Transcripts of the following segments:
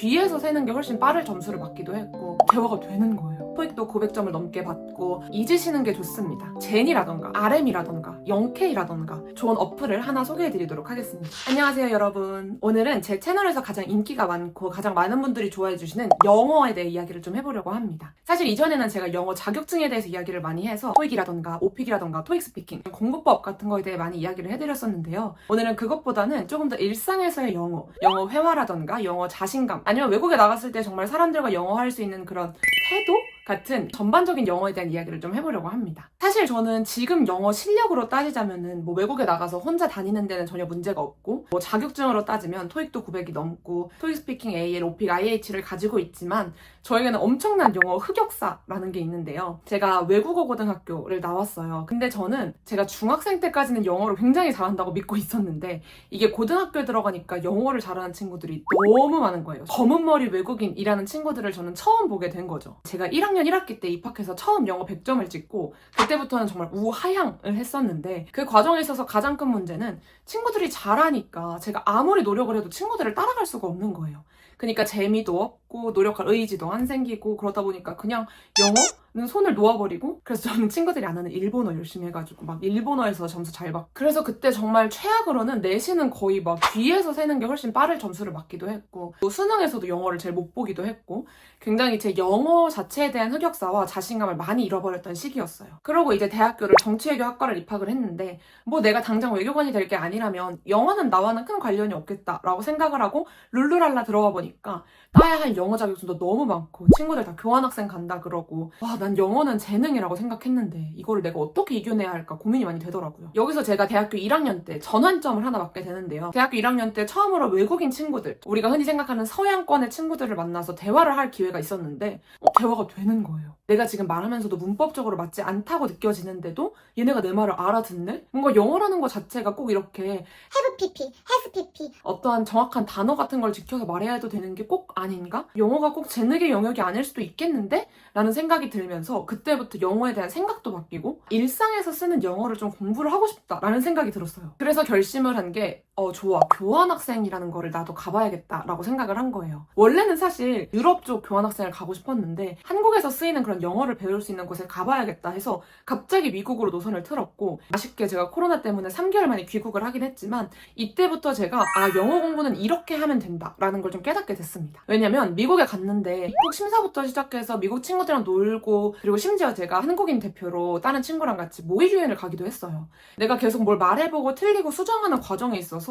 뒤에서 세는 게 훨씬 빠를 점수를 받기도 했고 대화가 되는 거예요. 토익도 900점을 넘게 받고 잊으시는 게 좋습니다. 젠이라던가 RM이라던가 0K라던가 좋은 어플을 하나 소개해드리도록 하겠습니다. 안녕하세요 여러분. 오늘은 제 채널에서 가장 인기가 많고 가장 많은 분들이 좋아해주시는 영어에 대해 이야기를 좀 해보려고 합니다. 사실 이전에는 제가 영어 자격증에 대해서 이야기를 많이 해서 토익이라던가 오픽이라던가 토익 스피킹, 공부법 같은 거에 대해 많이 이야기를 해드렸었는데요. 오늘은 그것보다는 조금 더 일상에서의 영어 회화라던가 영어 자신감, 아니면 외국에 나갔을 때 정말 사람들과 영어할 수 있는 그런 태도? 같은 전반적인 영어에 대한 이야기를 좀 해보려고 합니다. 사실 저는 지금 영어 실력으로 따지자면은 외국에 나가서 혼자 다니는 데는 전혀 문제가 없고 자격증으로 따지면 토익도 900이 넘고 토익 스피킹 AL, 오픽, IH를 가지고 있지만 저에게는 엄청난 영어 흑역사라는 게 있는데요. 제가 외국어 고등학교를 나왔어요. 근데 저는 제가 중학생 때까지는 영어를 굉장히 잘한다고 믿고 있었는데 이게 고등학교에 들어가니까 영어를 잘하는 친구들이 너무 많은 거예요. 검은 머리 외국인이라는 친구들을 저는 처음 보게 된 거죠. 제가 1학년 1학기 때 입학해서 처음 영어 100점을 찍고 그때부터는 정말 우하향을 했었는데 그 과정에 있어서 가장 큰 문제는 친구들이 잘하니까 제가 아무리 노력을 해도 친구들을 따라갈 수가 없는 거예요. 그러니까 재미도 없고 노력할 의지도 안 생기고 그러다 보니까 그냥 영어는 손을 놓아버리고 그래서 저는 친구들이 안 하는 일본어 열심히 해가지고 막 일본어에서 점수 잘 받고 그래서 그때 정말 최악으로는 내신은 거의 막 뒤에서 세는 게 훨씬 빠를 점수를 받기도 했고 또 수능에서도 영어를 제일 못 보기도 했고 굉장히 제 영어 자체에 대한 흑역사와 자신감을 많이 잃어버렸던 시기였어요. 그러고 이제 대학교를 정치외교학과를 입학을 했는데 내가 당장 외교관이 될 게 아니라면 영어는 나와는 큰 관련이 없겠다라고 생각을 하고 룰루랄라 들어가 보니까 따야 할 영어 자격증도 너무 많고 친구들 다 교환학생 간다 그러고 난 영어는 재능이라고 생각했는데 이거를 내가 어떻게 이겨내야 할까 고민이 많이 되더라고요. 여기서 제가 대학교 1학년 때 전환점을 하나 맞게 되는데요. 대학교 1학년 때 처음으로 외국인 친구들, 우리가 흔히 생각하는 서양권의 친구들을 만나서 대화를 할 기회가 있었는데 대화가 되는 거예요. 내가 지금 말하면서도 문법적으로 맞지 않다고 느껴지는데도 얘네가 내 말을 알아듣네? 뭔가 영어라는 것 자체가 꼭 이렇게 have pp, has pp 어떠한 정확한 단어 같은 걸 지켜서 말해야 해도 되는 게 꼭 아닌가? 영어가 꼭 재능의 영역이 아닐 수도 있겠는데? 라는 생각이 들면서 그때부터 영어에 대한 생각도 바뀌고 일상에서 쓰는 영어를 좀 공부를 하고 싶다라는 생각이 들었어요. 그래서 결심을 한 게 좋아, 교환학생이라는 거를 나도 가봐야겠다라고 생각을 한 거예요. 원래는 사실 유럽 쪽 교환학생을 가고 싶었는데 한국에서 쓰이는 그런 영어를 배울 수 있는 곳에 가봐야겠다 해서 갑자기 미국으로 노선을 틀었고 아쉽게 제가 코로나 때문에 3개월 만에 귀국을 하긴 했지만 이때부터 제가 영어 공부는 이렇게 하면 된다라는 걸 좀 깨닫게 됐습니다. 왜냐면 미국에 갔는데 입국 심사부터 시작해서 미국 친구들이랑 놀고 그리고 심지어 제가 한국인 대표로 다른 친구랑 같이 모의 유연을 가기도 했어요. 내가 계속 뭘 말해보고 틀리고 수정하는 과정에 있어서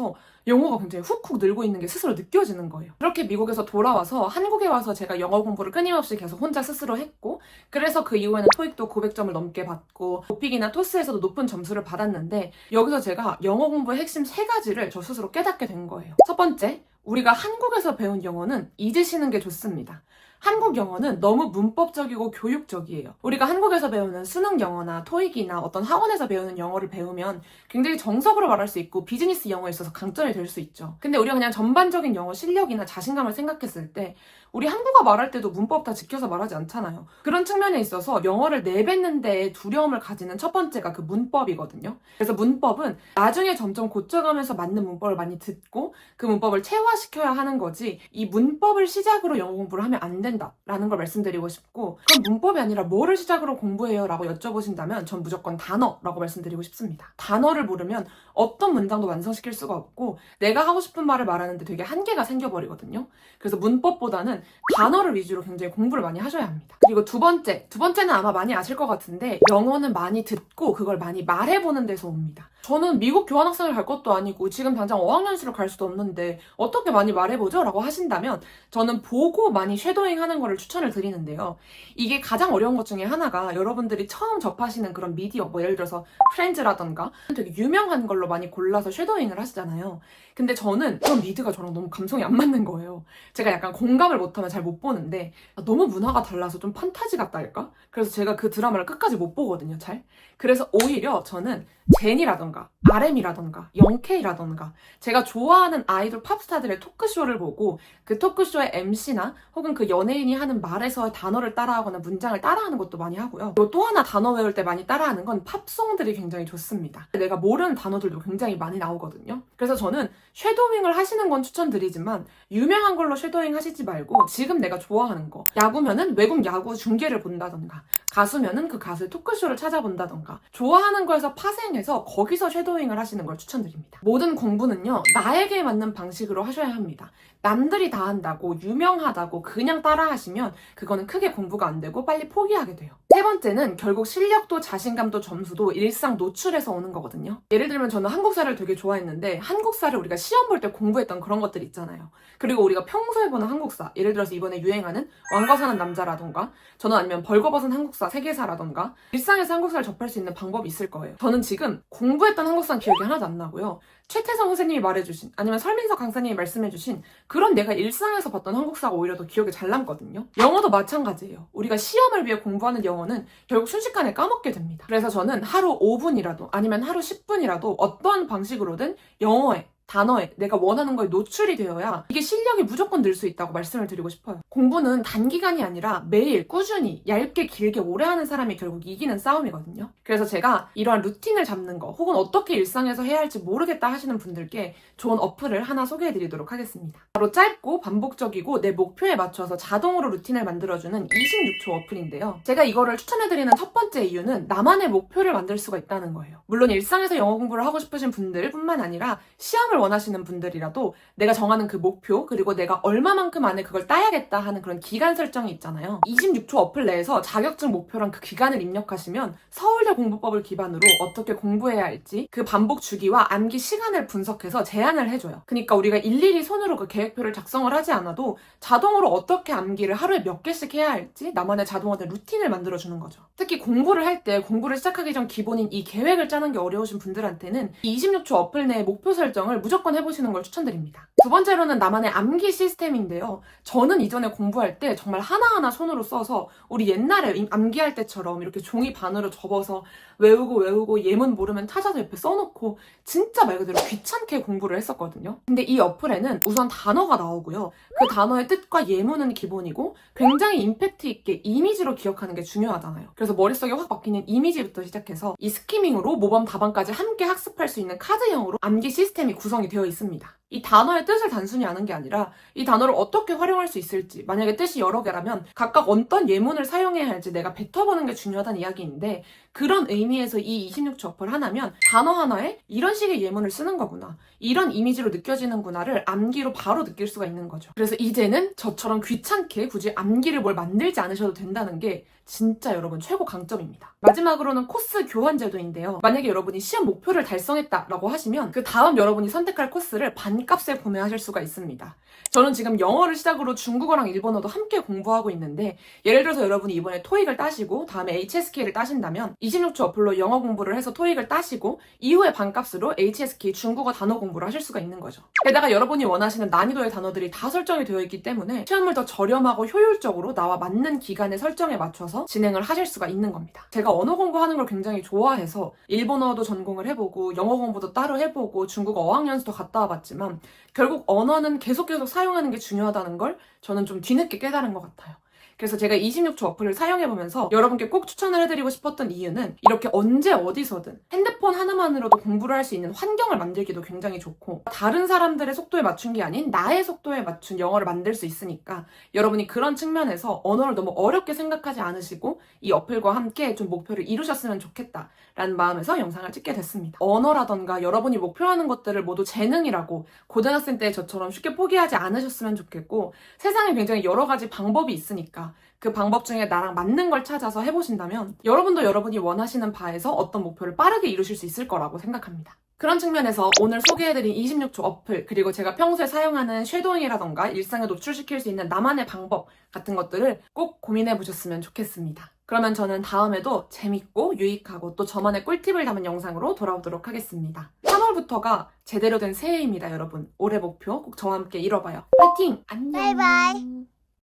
영어가 굉장히 훅훅 늘고 있는 게 스스로 느껴지는 거예요. 그렇게 미국에서 돌아와서 한국에 와서 제가 영어 공부를 끊임없이 계속 혼자 스스로 했고 그래서 그 이후에는 토익도 900점을 넘게 받고 오픽이나 토스에서도 높은 점수를 받았는데 여기서 제가 영어 공부의 핵심 3가지를 저 스스로 깨닫게 된 거예요. 첫 번째, 우리가 한국에서 배운 영어는 잊으시는 게 좋습니다. 한국 영어는 너무 문법적이고 교육적이에요. 우리가 한국에서 배우는 수능 영어나 토익이나 어떤 학원에서 배우는 영어를 배우면 굉장히 정석으로 말할 수 있고 비즈니스 영어에 있어서 강점이 될 수 있죠. 근데 우리가 그냥 전반적인 영어 실력이나 자신감을 생각했을 때 우리 한국어 말할 때도 문법 다 지켜서 말하지 않잖아요. 그런 측면에 있어서 영어를 내뱉는 데에 두려움을 가지는 첫 번째가 그 문법이거든요. 그래서 문법은 나중에 점점 고쳐가면서 맞는 문법을 많이 듣고 그 문법을 체화시켜야 하는 거지 이 문법을 시작으로 영어 공부를 하면 안 된다라는 걸 말씀드리고 싶고 그럼 문법이 아니라 뭐를 시작으로 공부해요? 라고 여쭤보신다면 전 무조건 단어라고 말씀드리고 싶습니다. 단어를 모르면 어떤 문장도 완성시킬 수가 없고 내가 하고 싶은 말을 말하는데 되게 한계가 생겨버리거든요. 그래서 문법보다는 단어를 위주로 굉장히 공부를 많이 하셔야 합니다. 그리고 두 번째는 아마 많이 아실 것 같은데 영어는 많이 듣고 그걸 많이 말해보는 데서 옵니다. 저는 미국 교환학생을 갈 것도 아니고 지금 당장 어학연수를 갈 수도 없는데 어떻게 많이 말해보죠? 라고 하신다면 저는 보고 많이 쉐도잉 하는 거를 추천을 드리는데요. 이게 가장 어려운 것 중에 하나가 여러분들이 처음 접하시는 그런 미디어 예를 들어서 프렌즈라던가 되게 유명한 걸로 많이 골라서 쉐도잉을 하시잖아요. 근데 저는 그런 미드가 저랑 너무 감성이 안 맞는 거예요. 제가 약간 공감을 못하면 잘 못 보는데 너무 문화가 달라서 좀 판타지 같다 할까? 그래서 제가 그 드라마를 끝까지 못 보거든요, 잘. 그래서 오히려 저는 젠이라던가 RM이라던가 0K라던가 제가 좋아하는 아이돌 팝스타들의 토크쇼를 보고 그 토크쇼의 MC나 혹은 그 연예인이 하는 말에서 단어를 따라하거나 문장을 따라하는 것도 많이 하고요. 그리고 또 하나 단어 외울 때 많이 따라하는 건 팝송들이 굉장히 좋습니다. 내가 모르는 단어들도 굉장히 많이 나오거든요. 그래서 저는 쉐도잉을 하시는 건 추천드리지만 유명한 걸로 쉐도잉 하시지 말고 지금 내가 좋아하는 거, 야구면은 외국 야구 중계를 본다던가, 가수면은 그 가수의 토크쇼를 찾아본다던가, 좋아하는 거에서 파생해서 거기서 쉐도잉을 하시는 걸 추천드립니다. 모든 공부는요, 나에게 맞는 방식으로 하셔야 합니다. 남들이 다 한다고, 유명하다고 그냥 따라 하시면 그거는 크게 공부가 안 되고 빨리 포기하게 돼요. 세 번째는 결국 실력도 자신감도 점수도 일상 노출에서 오는 거거든요. 예를 들면 저는 한국사를 되게 좋아했는데 한국사를 우리가 시험 볼 때 공부했던 그런 것들 있잖아요. 그리고 우리가 평소에 보는 한국사, 예를 들어서 이번에 유행하는 왕과 사는 남자라던가, 저는 아니면 벌거벗은 한국사 세계사라던가, 일상에서 한국사를 접할 수 있는 방법이 있을 거예요. 저는 지금 공부했던 한국사는 기억이 하나도 안 나고요. 최태성 선생님이 말해주신, 아니면 설민석 강사님이 말씀해주신 그런 내가 일상에서 봤던 한국사가 오히려 더 기억에 잘 남거든요. 영어도 마찬가지예요. 우리가 시험을 위해 공부하는 영어는 결국 순식간에 까먹게 됩니다. 그래서 저는 하루 5분이라도 아니면 하루 10분이라도 어떠한 방식으로든 영어에, 단어에, 내가 원하는 거에 노출이 되어야 이게 실력이 무조건 늘 수 있다고 말씀을 드리고 싶어요. 공부는 단기간이 아니라 매일 꾸준히 얇게 길게 오래 하는 사람이 결국 이기는 싸움이거든요. 그래서 제가 이러한 루틴을 잡는 거 혹은 어떻게 일상에서 해야 할지 모르겠다 하시는 분들께 좋은 어플을 하나 소개해드리도록 하겠습니다. 바로 짧고 반복적이고 내 목표에 맞춰서 자동으로 루틴을 만들어주는 26초 어플인데요. 제가 이거를 추천해드리는 첫 번째 이유는 나만의 목표를 만들 수가 있다는 거예요. 물론 일상에서 영어 공부를 하고 싶으신 분들뿐만 아니라 시험을 원하시는 분들이라도 내가 정하는 그 목표, 그리고 내가 얼마만큼 안에 그걸 따야겠다 하는 그런 기간 설정이 있잖아요. 26초 어플 내에서 자격증 목표랑 그 기간을 입력하시면 서울대 공부법을 기반으로 어떻게 공부해야 할지 그 반복 주기와 암기 시간을 분석해서 제안을 해줘요. 그러니까 우리가 일일이 손으로 그 계획표를 작성을 하지 않아도 자동으로 어떻게 암기를 하루에 몇 개씩 해야 할지 나만의 자동화된 루틴을 만들어주는 거죠. 특히 공부를 할 때 공부를 시작하기 전 기본인 이 계획을 짜는 게 어려우신 분들한테는 이 26초 어플 내의 목표 설정을 무조건 해보시는 걸 추천드립니다. 두 번째로는 나만의 암기 시스템인데요. 저는 이전에 공부할 때 정말 하나하나 손으로 써서 우리 옛날에 암기할 때처럼 이렇게 종이 반으로 접어서 외우고 예문 모르면 찾아서 옆에 써놓고 진짜 말 그대로 귀찮게 공부를 했었거든요. 근데 이 어플에는 우선 단어가 나오고요. 그 단어의 뜻과 예문은 기본이고 굉장히 임팩트 있게 이미지로 기억하는 게 중요하잖아요. 그래서 머릿속에 확 박히는 이미지부터 시작해서 이 스키밍으로 모범 답안까지 함께 학습할 수 있는 카드형으로 암기 시스템이 구성이 되어 있습니다. 이 단어의 뜻을 단순히 아는 게 아니라 이 단어를 어떻게 활용할 수 있을지, 만약에 뜻이 여러 개라면 각각 어떤 예문을 사용해야 할지 내가 뱉어보는 게 중요하다는 이야기인데, 그런 의미에서 이 26초 어플 하나면 단어 하나에 이런 식의 예문을 쓰는 거구나, 이런 이미지로 느껴지는구나를 암기로 바로 느낄 수가 있는 거죠. 그래서 이제는 저처럼 귀찮게 굳이 암기를 뭘 만들지 않으셔도 된다는 게 진짜 여러분 최고 강점입니다. 마지막으로는 코스 교환 제도인데요. 만약에 여러분이 시험 목표를 달성했다라고 하시면 그 다음 여러분이 선택할 코스를 반값에 구매하실 수가 있습니다. 저는 지금 영어를 시작으로 중국어랑 일본어도 함께 공부하고 있는데, 예를 들어서 여러분이 이번에 토익을 따시고 다음에 HSK를 따신다면 26초 어플로 영어 공부를 해서 토익을 따시고 이후에 반값으로 HSK 중국어 단어 공부를 하실 수가 있는 거죠. 게다가 여러분이 원하시는 난이도의 단어들이 다 설정이 되어 있기 때문에 시험을 더 저렴하고 효율적으로 나와 맞는 기간의 설정에 맞춰서 진행을 하실 수가 있는 겁니다. 제가 언어 공부하는 걸 굉장히 좋아해서 일본어도 전공을 해보고 영어 공부도 따로 해보고 중국어 어학연수도 갔다 와봤지만 결국 언어는 계속 사용하는 게 중요하다는 걸 저는 좀 뒤늦게 깨달은 것 같아요. 그래서 제가 26초 어플을 사용해보면서 여러분께 꼭 추천을 해드리고 싶었던 이유는 이렇게 언제 어디서든 핸드폰 하나만으로도 공부를 할 수 있는 환경을 만들기도 굉장히 좋고, 다른 사람들의 속도에 맞춘 게 아닌 나의 속도에 맞춘 영어를 만들 수 있으니까 여러분이 그런 측면에서 언어를 너무 어렵게 생각하지 않으시고 이 어플과 함께 좀 목표를 이루셨으면 좋겠다라는 마음에서 영상을 찍게 됐습니다. 언어라던가 여러분이 목표하는 것들을 모두 재능이라고 고등학생 때 저처럼 쉽게 포기하지 않으셨으면 좋겠고, 세상에 굉장히 여러 가지 방법이 있으니까 그 방법 중에 나랑 맞는 걸 찾아서 해보신다면 여러분도 여러분이 원하시는 바에서 어떤 목표를 빠르게 이루실 수 있을 거라고 생각합니다. 그런 측면에서 오늘 소개해드린 26초 어플, 그리고 제가 평소에 사용하는 쉐도잉이라던가 일상에 노출시킬 수 있는 나만의 방법 같은 것들을 꼭 고민해보셨으면 좋겠습니다. 그러면 저는 다음에도 재밌고 유익하고 또 저만의 꿀팁을 담은 영상으로 돌아오도록 하겠습니다. 3월부터가 제대로 된 새해입니다, 여러분. 올해 목표 꼭 저와 함께 이뤄봐요. 화이팅! 안녕! 바이바이.